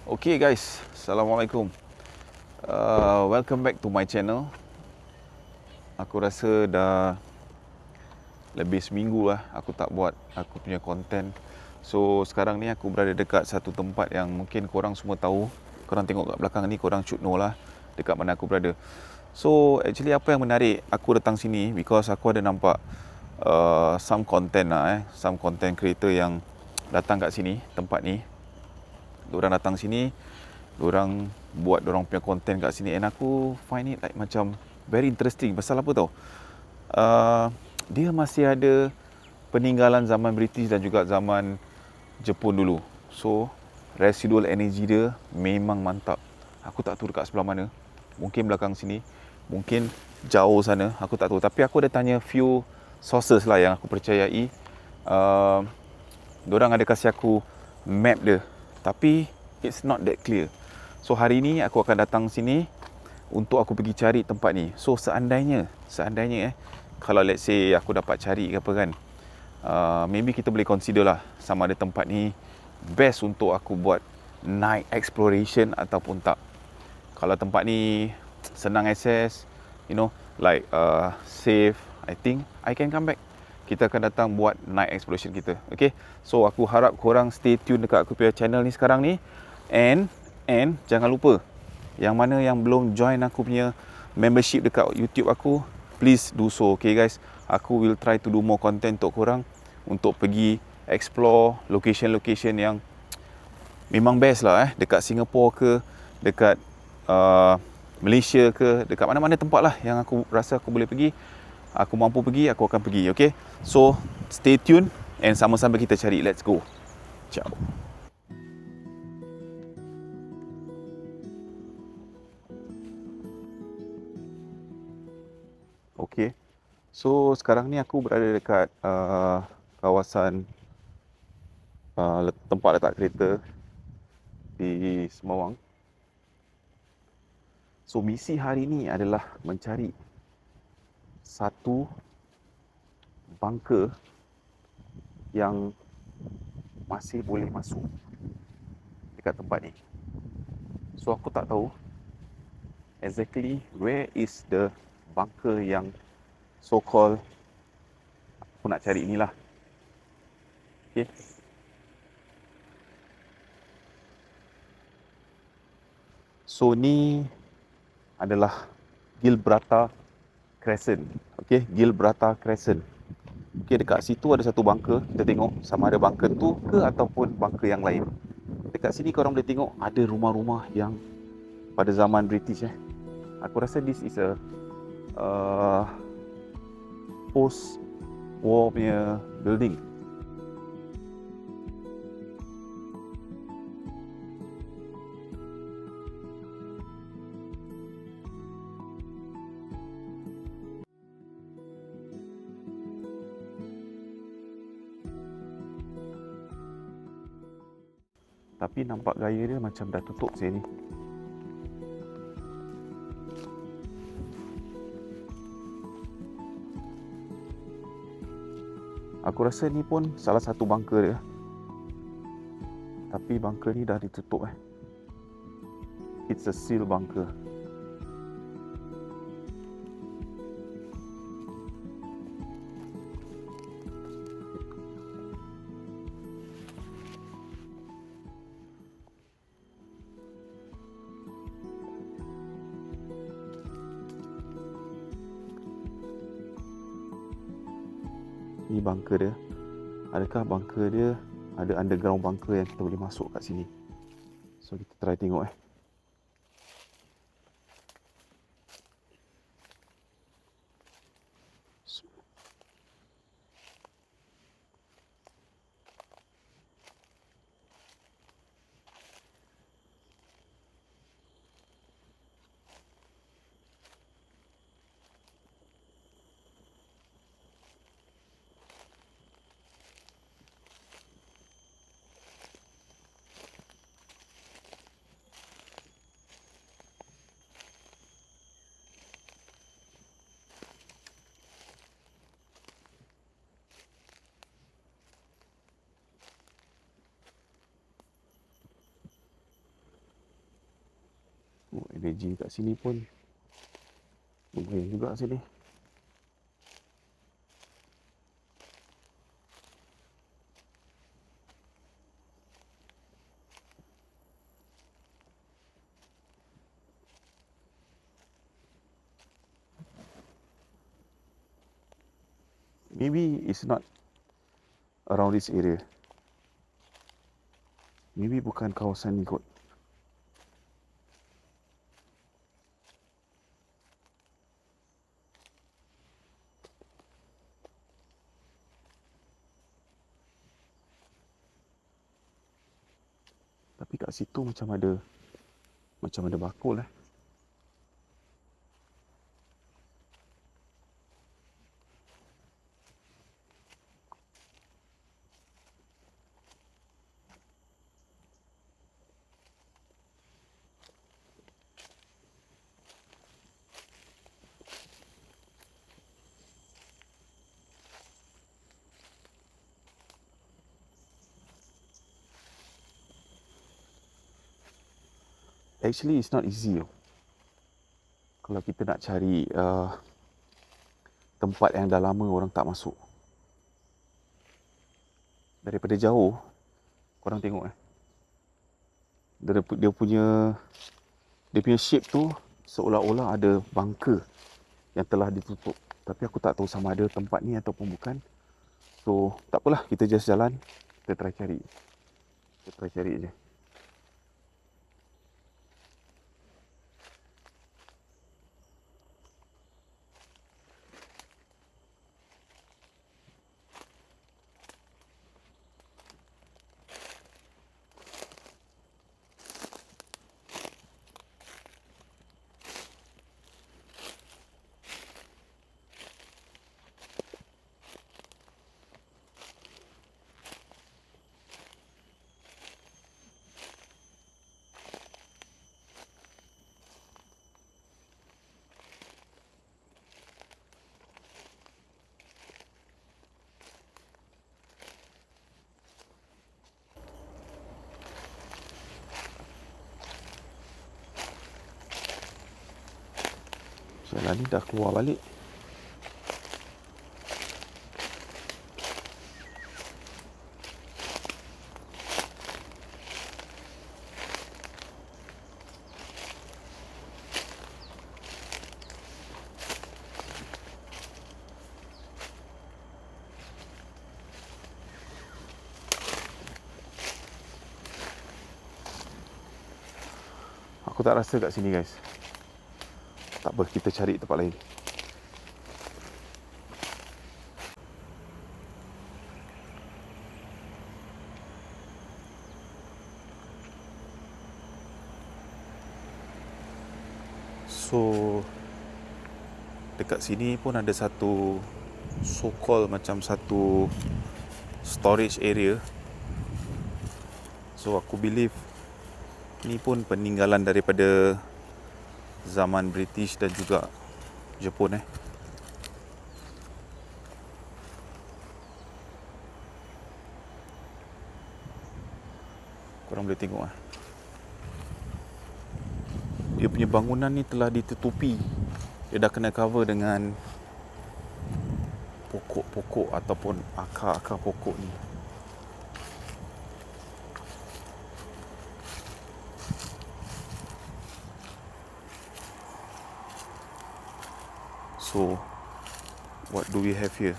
Okay guys, Assalamualaikum. Welcome back to my channel. Aku rasa dah lebih seminggu lah aku tak buat aku punya konten. So sekarang ni aku berada dekat satu tempat yang mungkin korang semua tahu. Korang tengok kat belakang ni, korang should know lah dekat mana aku berada. So actually apa yang menarik aku datang sini, because aku ada nampak some content lah some content creator yang datang kat sini, tempat ni. Diorang datang sini, diorang buat diorang punya content kat sini, and aku find it like macam very interesting. Pasal apa tau? Dia masih ada peninggalan zaman British dan juga zaman Jepun dulu. So residual energy dia memang mantap. Aku tak tahu dekat sebelah mana. Mungkin belakang sini, mungkin jauh sana, aku tak tahu. Tapi aku ada tanya few sources lah yang aku percayai. Diorang ada kasih aku map dia, tapi it's not that clear. So hari ni aku akan datang sini untuk aku pergi cari tempat ni. So seandainya kalau let's say aku dapat cari ke apa kan, maybe kita boleh consider lah sama ada tempat ni best untuk aku buat night exploration ataupun tak. Kalau tempat ni senang access, you know, like safe, I think I can come back. Kita akan datang buat night exploration kita. Okay, so aku harap korang stay tune dekat aku punya channel ni sekarang ni. And jangan lupa, yang mana yang belum join aku punya membership dekat YouTube aku, please do so. Okay guys, aku will try to do more content untuk korang, untuk pergi explore location-location yang memang best lah dekat Singapore ke, dekat Malaysia ke, dekat mana-mana tempat lah yang aku rasa aku boleh pergi, aku mampu pergi, aku akan pergi. Okay, so stay tune and sama-sama kita cari. Let's go. Ciao. Okay, so sekarang ni aku berada dekat kawasan tempat letak kereta di Semawang. So misi hari ni adalah mencari satu bunker yang masih boleh masuk dekat tempat ni. So aku tak tahu exactly where is the bunker yang so called aku nak cari inilah. Okay, so ni adalah Gibraltar Crescent. Okay, Gibraltar Crescent. Okay, dekat situ ada satu bunker. Kita tengok sama ada bunker tu ke ataupun bunker yang lain. Dekat sini korang boleh tengok ada rumah-rumah yang pada zaman British. Aku rasa this is a post war punya building. Tapi nampak gaya dia macam dah tutup sini. Aku rasa ni pun salah satu bunker dia. Tapi bunker ni dah ditutup. It's a seal bunker. Ni bunker dia. Adakah bunker dia ada underground bunker yang kita boleh masuk kat sini? So kita try tengok. Energy kat sini pun lumayan juga sini. Maybe it's not around this area. Maybe bukan kawasan ni kot. Tapi kat situ macam ada bakul . Actually, it's not easy . Kalau kita nak cari tempat yang dah lama orang tak masuk. Daripada jauh, korang tengok . Dia punya shape tu seolah-olah ada bunker yang telah ditutup. Tapi aku tak tahu sama ada tempat ni ataupun bukan. So, tak apalah, kita just jalan, kita try cari. Kita try cari je. Jalan ni dah keluar balik. Aku tak rasa kat sini, guys. Tak apa, kita cari tempat lain. So, dekat sini pun ada satu so-called macam satu storage area. So, aku believe ni pun peninggalan daripada zaman British dan juga Jepun . Korang boleh tengok . Dia punya bangunan ni telah ditutupi. Dia dah kena cover dengan pokok-pokok ataupun akar-akar pokok ni. So, what do we have here?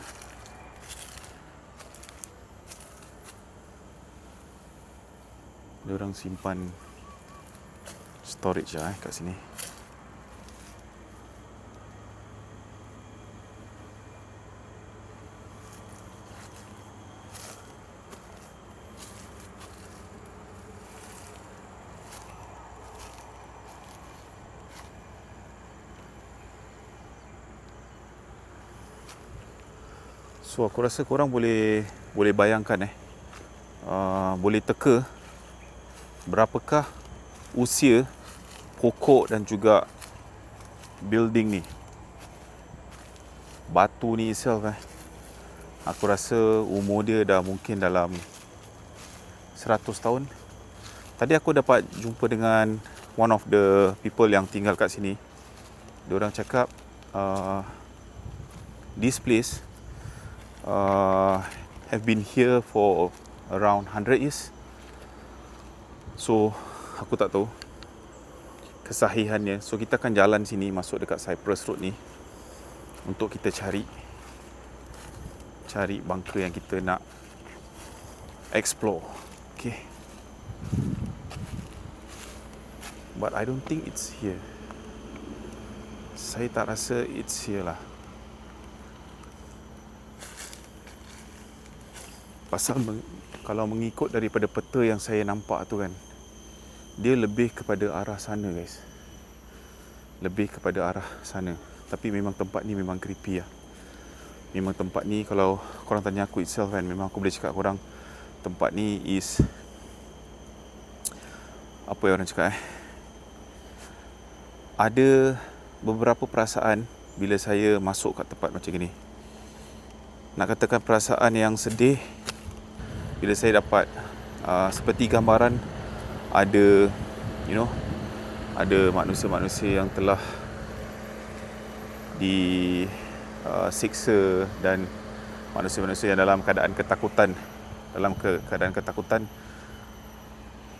Diorang simpan storage lah kat sini. So aku rasa korang boleh bayangkan boleh teka berapakah usia pokok dan juga building ni. Batu ni itself aku rasa umur dia dah mungkin dalam 100 tahun. Tadi aku dapat jumpa dengan one of the people yang tinggal kat sini. Diorang cakap this place have been here for around 100 years. So aku tak tahu kesahihannya. So kita akan jalan sini, masuk dekat Cyprus Road ni untuk kita cari bunker yang kita nak explore. Okay, but I don't think it's here. Saya tak rasa it's here lah. Pasal kalau mengikut daripada peta yang saya nampak tu kan, dia lebih kepada arah sana guys. Lebih kepada arah sana. Tapi memang tempat ni memang creepy lah. Memang tempat ni kalau korang tanya aku itself kan, memang aku boleh cakap korang tempat ni is, apa yang orang cakap ada beberapa perasaan bila saya masuk kat tempat macam gini. Nak katakan perasaan yang sedih bila saya dapat seperti gambaran ada ada manusia-manusia yang telah disiksa dan manusia-manusia yang dalam keadaan ketakutan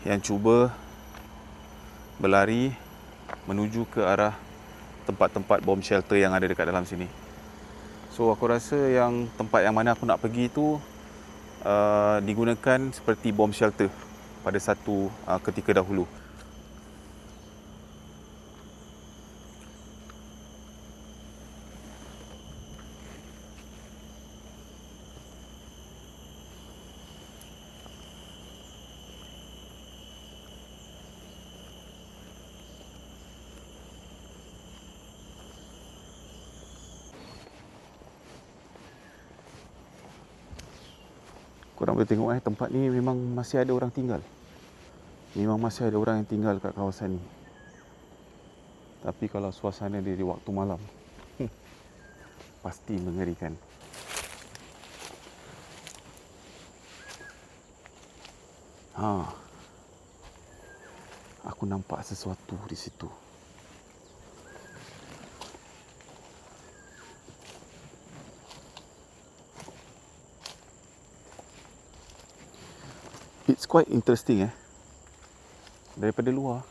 yang cuba berlari menuju ke arah tempat-tempat bomb shelter yang ada dekat dalam sini. So aku rasa yang tempat yang mana aku nak pergi tu digunakan seperti bomb shelter pada satu ketika dahulu. Korang boleh tengok tempat ni memang masih ada orang tinggal. Memang masih ada orang yang tinggal kat kawasan ni. Tapi kalau suasana dia di waktu malam, pasti mengerikan. Aku nampak sesuatu di situ. It's quite interesting daripada luar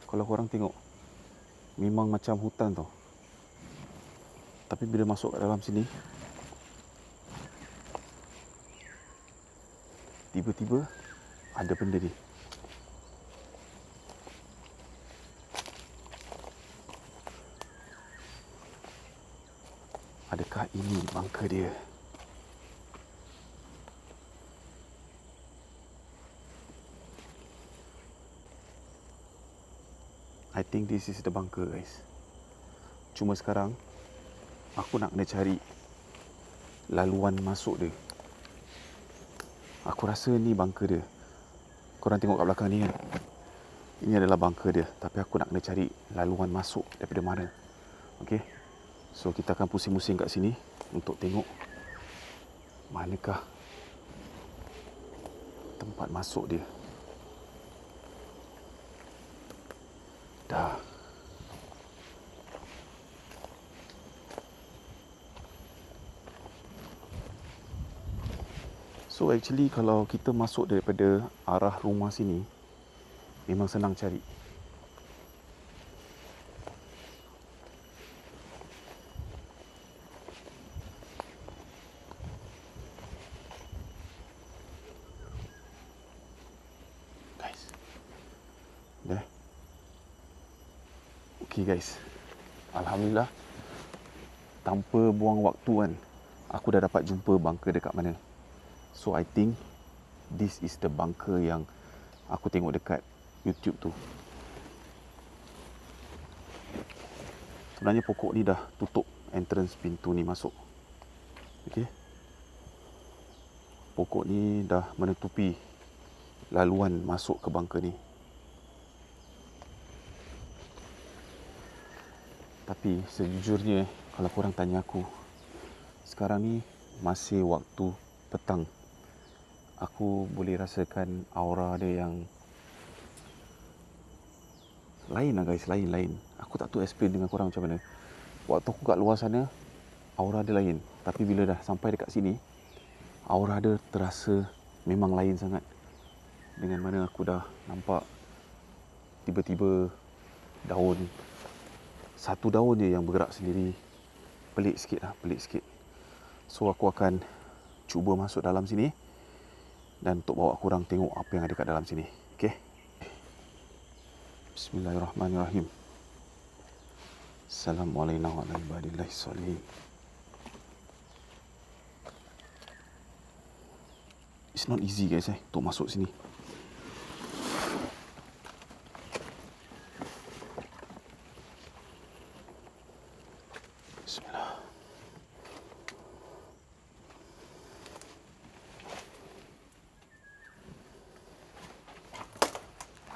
kalau korang tengok memang macam hutan tau. Tapi bila masuk kat dalam sini, tiba-tiba ada benda ni. Adakah ini bunker dia? I think this is the bunker guys. Cuma sekarang aku nak kena cari laluan masuk dia. Aku rasa ni bunker dia. Korang tengok kat belakang ni kan, ini adalah bunker dia. Tapi aku nak kena cari laluan masuk daripada mana. Okay, so kita akan pusing-pusing kat sini untuk tengok manakah tempat masuk dia. Dah. So actually kalau kita masuk daripada arah rumah sini, memang senang cari. Guys. Dah. Okay guys, alhamdulillah tanpa buang waktu kan, aku dah dapat jumpa bunker dekat mana. So I think this is the bunker yang aku tengok dekat YouTube tu. Sebenarnya pokok ni dah tutup entrance pintu ni masuk. Okay, pokok ni dah menutupi laluan masuk ke bunker ni. Tapi sejujurnya kalau korang tanya aku, sekarang ni masih waktu petang. Aku boleh rasakan aura dia yang Lain lah guys, lain. Aku tak tahu explain dengan korang macam mana. Waktu aku kat luar sana, aura dia lain. Tapi bila dah sampai dekat sini, aura dia terasa memang lain sangat. Dengan mana aku dah nampak tiba-tiba satu daun je yang bergerak sendiri. Pelik sikit. So aku akan cuba masuk dalam sini dan untuk bawa korang tengok apa yang ada kat dalam sini. Okay? Bismillahirrahmanirrahim. Assalamualaikum warahmatullahi wabarakatuh. It's not easy guys untuk masuk sini. Bismillah.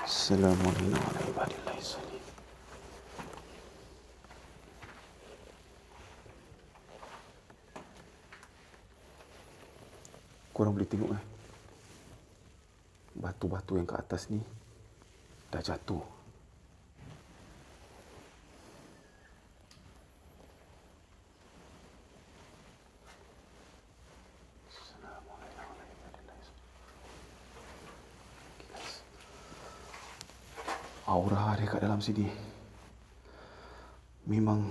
Assalamualaikum warahmatullahi wabarakatuh. Korang boleh tengok batu-batu yang kat atas ni dah jatuh. Aura dia kat dalam sini memang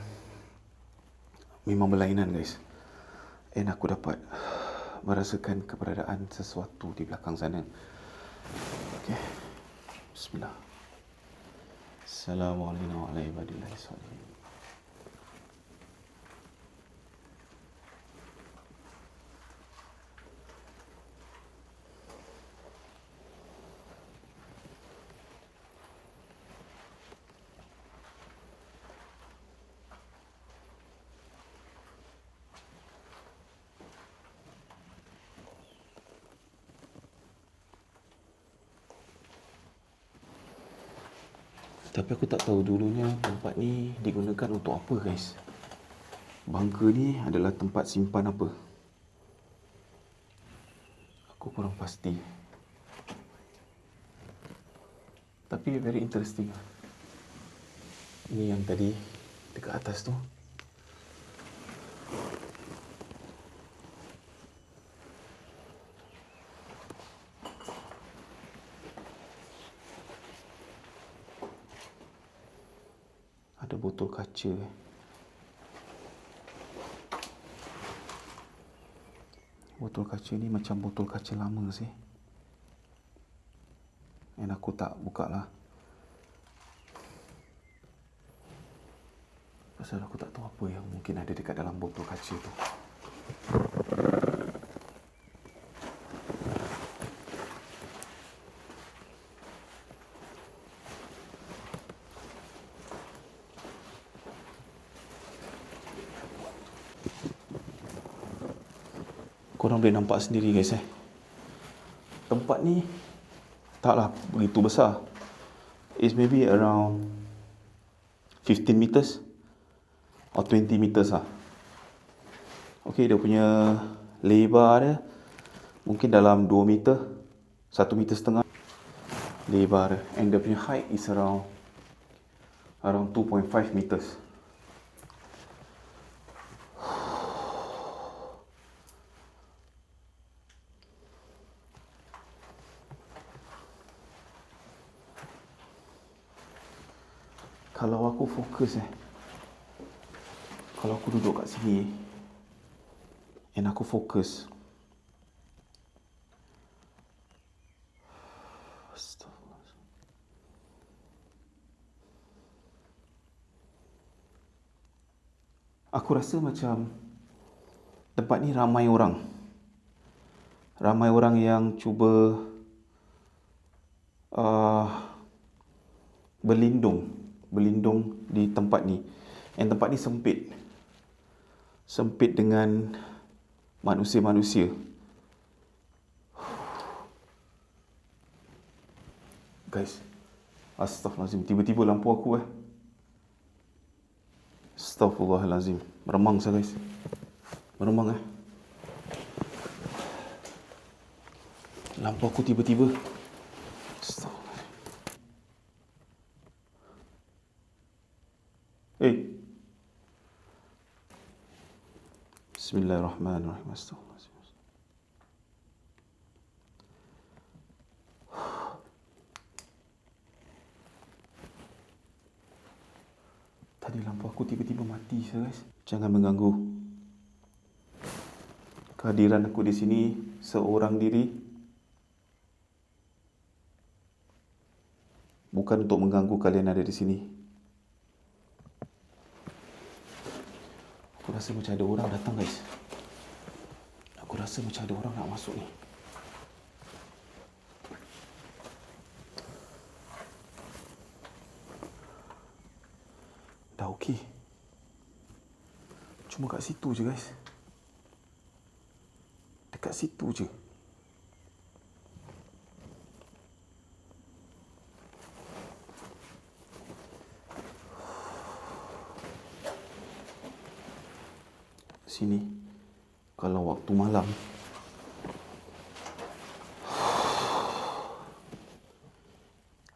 berlainan guys. And aku dapat merasakan keberadaan sesuatu di belakang sana. Okay. Bismillah. Assalamualaikum warahmatullahi wabarakatuh. Tapi aku tak tahu dulunya tempat ni digunakan untuk apa guys. Bangka ni adalah tempat simpan apa? Aku kurang pasti. Tapi very interesting. Ini yang tadi dekat atas tu. Ada botol kaca. Botol kaca ni macam botol kaca lama sih. Dan aku tak buka lah. Pasal aku tak tahu apa yang mungkin ada dekat dalam botol kaca tu. Korang boleh nampak sendiri guys tempat ni taklah begitu besar. It's maybe around 15 meters or 20 meters lah. Okay, dia punya lebar dia mungkin dalam 2 meter, 1 meter setengah lebar dia. And dia punya height is around 2.5 meters. Kalau aku fokus kalau aku duduk kat sini and aku fokus, aku rasa macam tempat ni ramai orang yang cuba berlindung di tempat ni. And tempat ni sempit dengan manusia-manusia. Guys, astaghfirullahalazim, tiba-tiba lampu aku astaghfirullahalazim, meremang saya guys, meremang lampu aku tiba-tiba Eh. Bismillahirrahmanirrahim. Astagfirullahaladzim. Tadi lampu aku tiba-tiba mati, guys. Jangan mengganggu. Kehadiran aku di sini seorang diri bukan untuk mengganggu kalian ada di sini. Aku rasa macam ada orang datang, guys. Aku rasa macam ada orang nak masuk ni. Dah okey. Cuma kat situ je, guys. Dekat situ je. Sini. Kalau waktu malam.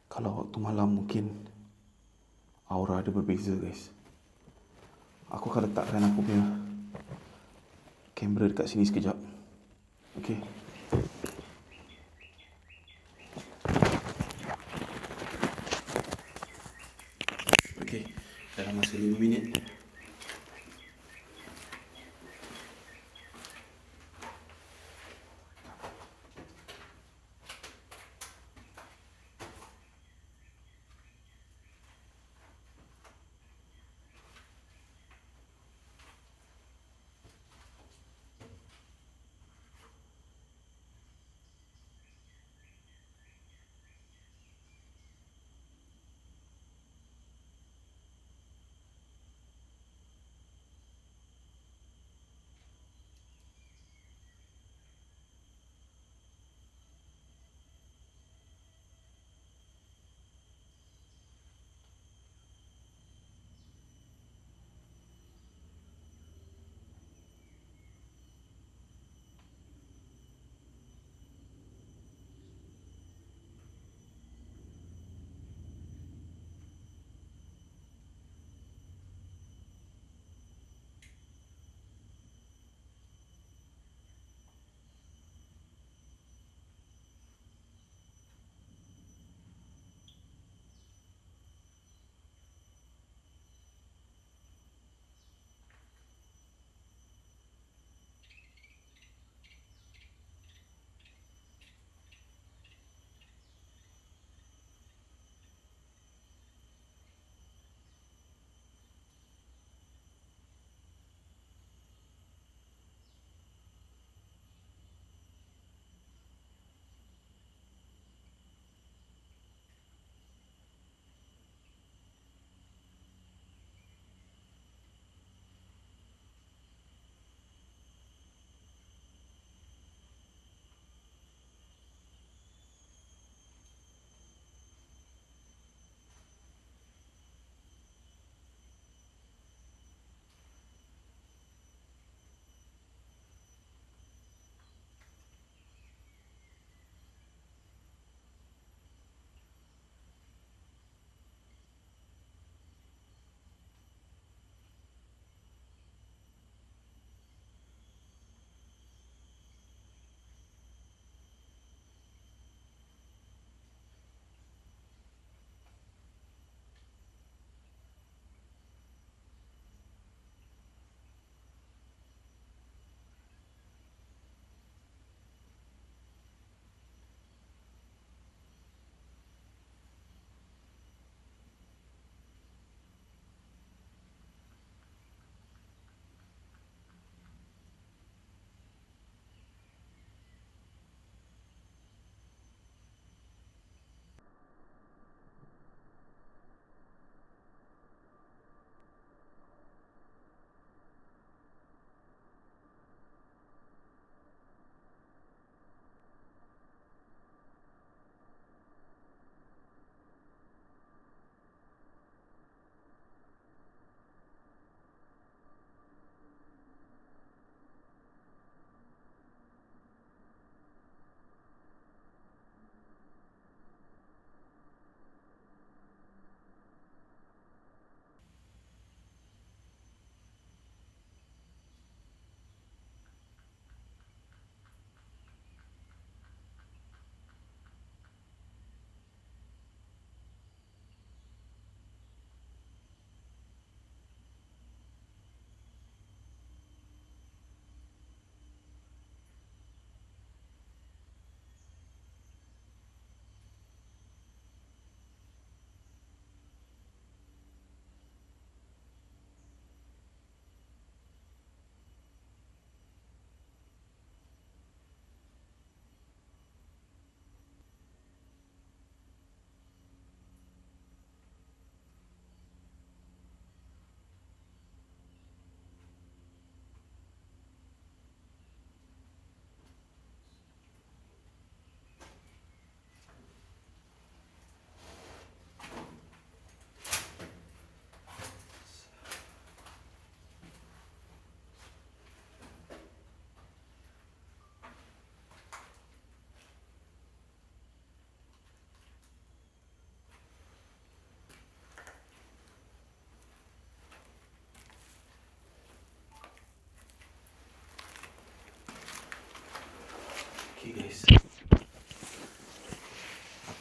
Kalau waktu malam mungkin aura ada berbeza, guys. Aku akan letakkan aku punya kamera dekat sini sekejap. Okey. Okey, dalam masa 5 minit.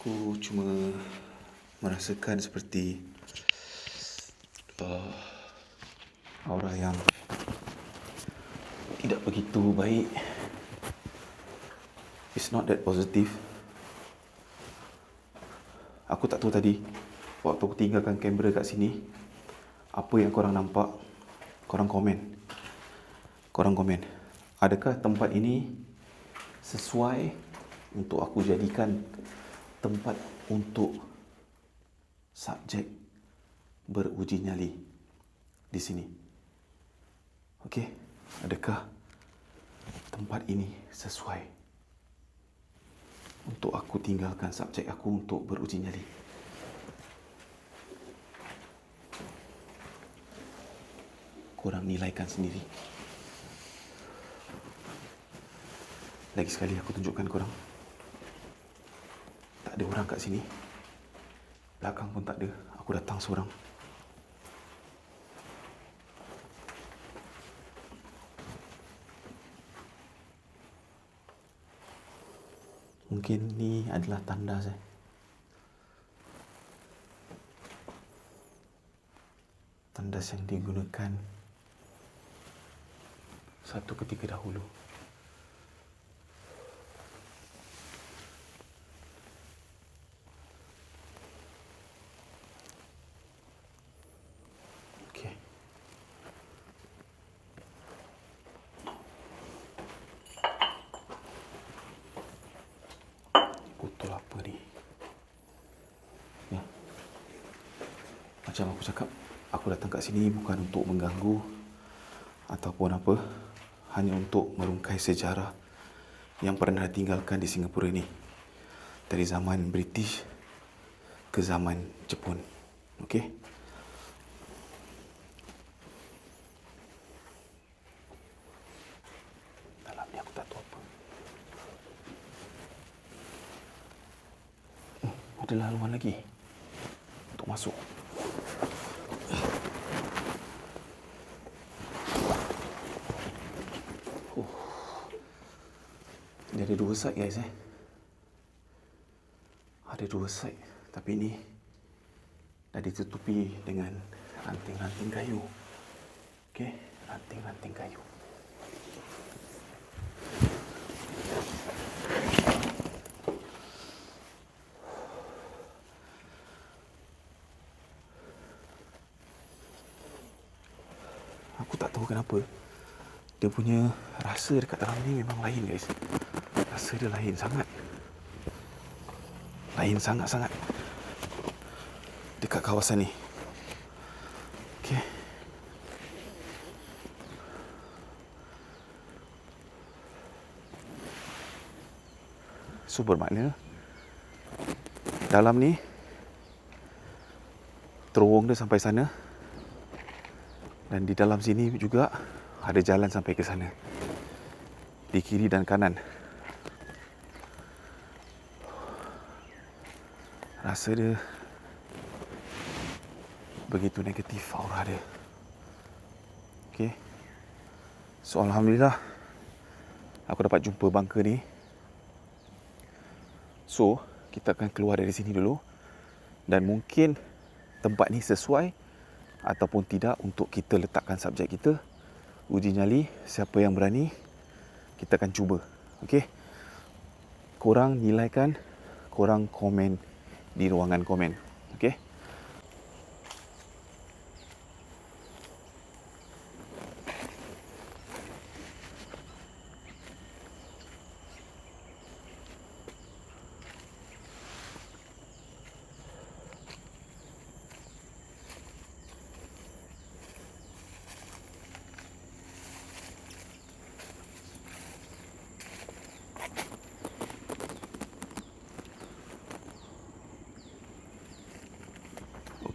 Aku cuma merasakan seperti aura yang tidak begitu baik. It's not that positive. Aku tak tahu tadi waktu aku tinggalkan kamera kat sini, apa yang korang nampak. Korang komen. Adakah tempat ini sesuai untuk aku jadikan tempat untuk subjek beruji nyali di sini? Okey, adakah tempat ini sesuai untuk aku tinggalkan subjek aku untuk beruji nyali? Korang nilaikan sendiri. Lagi sekali aku tunjukkan korang. Tak ada orang kat sini. Belakang pun tak ada. Aku datang seorang. Mungkin ni adalah tanda saya. Tandas yang digunakan satu ketika dahulu. Okey. Botol apa ni? Ya. Macam aku cakap, aku datang kat sini bukan untuk mengganggu ataupun apa, hanya untuk merungkai sejarah yang pernah ditinggalkan di Singapura ini dari zaman British ke zaman Jepun. Okey? Dalam ni aku tak tahu apa. Ada laluan lagi untuk masuk. Dia ada dua side guys Ada dua side. Tapi ni dah ditutupi dengan ranting-ranting kayu. Okey, ranting-ranting kayu. Aku tak tahu kenapa dia punya rasa dekat dalam ni memang lain guys. Rasa dia lain sangat. Lain sangat-sangat dekat kawasan ni. Okey. So bermakna dalam ni terowong dia sampai sana, dan di dalam sini juga ada jalan sampai ke sana, di kiri dan kanan. Rasa dia begitu negatif aura dia. Okey. So alhamdulillah aku dapat jumpa bunker ni. So kita akan keluar dari sini dulu, dan mungkin tempat ni sesuai ataupun tidak untuk kita letakkan subjek kita uji nyali. Siapa yang berani, kita akan cuba. Okey. Korang nilaikan, korang komen di ruangan komen. Okey.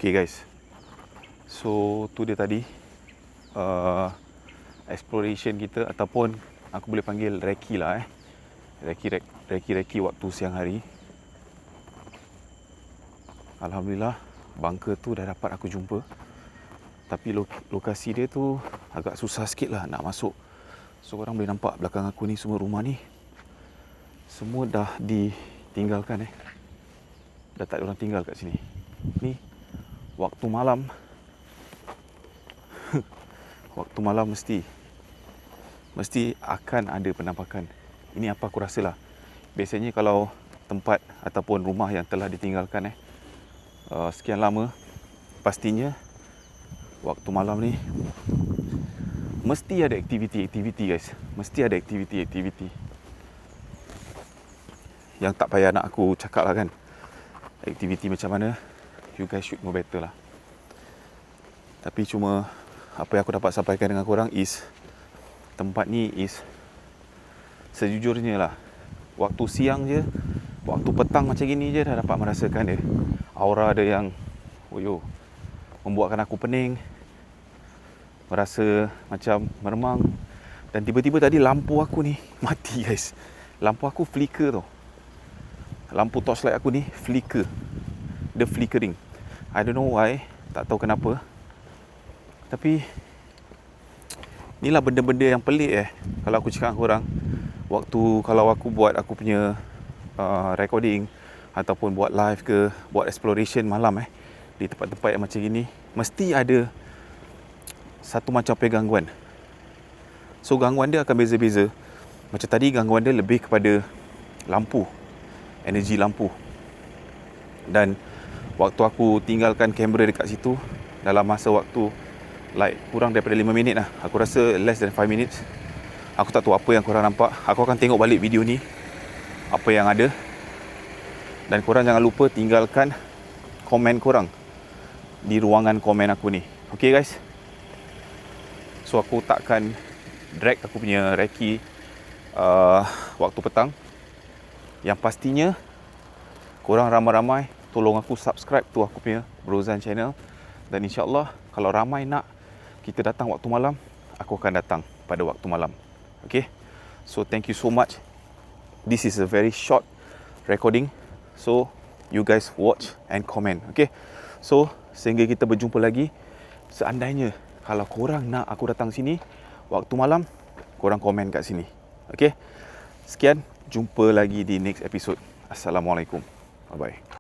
Okay guys, so tu dia tadi exploration kita, ataupun aku boleh panggil recce lah recce waktu siang hari. Alhamdulillah bunker tu dah dapat aku jumpa, tapi lokasi dia tu agak susah sikit lah nak masuk. So korang boleh nampak belakang aku ni, semua rumah ni semua dah ditinggalkan dah tak ada orang tinggal kat sini. Ni waktu malam. Waktu malam mesti akan ada penampakan. Ini apa aku rasa lah. Biasanya kalau tempat ataupun rumah yang telah ditinggalkan sekian lama, pastinya waktu malam ni mesti ada aktiviti guys. Mesti ada aktiviti yang tak payah nak aku cakap lah kan. Aktiviti macam mana, you guys should know better lah. Tapi cuma apa yang aku dapat sampaikan dengan korang is, tempat ni is sejujurnya lah, waktu siang je, waktu petang macam gini je dah dapat merasakan dia. Aura ada yang membuatkan aku pening, merasa macam meremang. Dan tiba-tiba tadi lampu aku ni mati guys. Lampu aku flicker tau. Lampu torchlight aku ni flicker. Dia flickering. I don't know why, tak tahu kenapa. Tapi inilah benda-benda yang pelik kalau aku cakap dengan korang. Waktu kalau aku buat aku punya recording ataupun buat live ke, buat exploration malam di tempat-tempat yang macam gini, mesti ada satu macam gangguan. So gangguan dia akan beza-beza. Macam tadi gangguan dia lebih kepada lampu, energi lampu. Dan waktu aku tinggalkan kamera dekat situ, dalam masa waktu like kurang daripada 5 minit lah, aku rasa less than 5 minutes, aku tak tahu apa yang korang nampak. Aku akan tengok balik video ni, apa yang ada. Dan korang jangan lupa tinggalkan komen korang di ruangan komen aku ni. Okay guys. So aku takkan drag aku punya recce waktu petang. Yang pastinya korang ramai-ramai tolong aku subscribe tu aku punya Brozan channel. Dan insyaAllah kalau ramai nak kita datang waktu malam, aku akan datang pada waktu malam. Okay. So thank you so much. This is a very short recording. So you guys watch and comment. Okay. So sehingga kita berjumpa lagi. Seandainya kalau korang nak aku datang sini waktu malam, korang komen kat sini. Okay. Sekian. Jumpa lagi di next episode. Assalamualaikum. Bye-bye.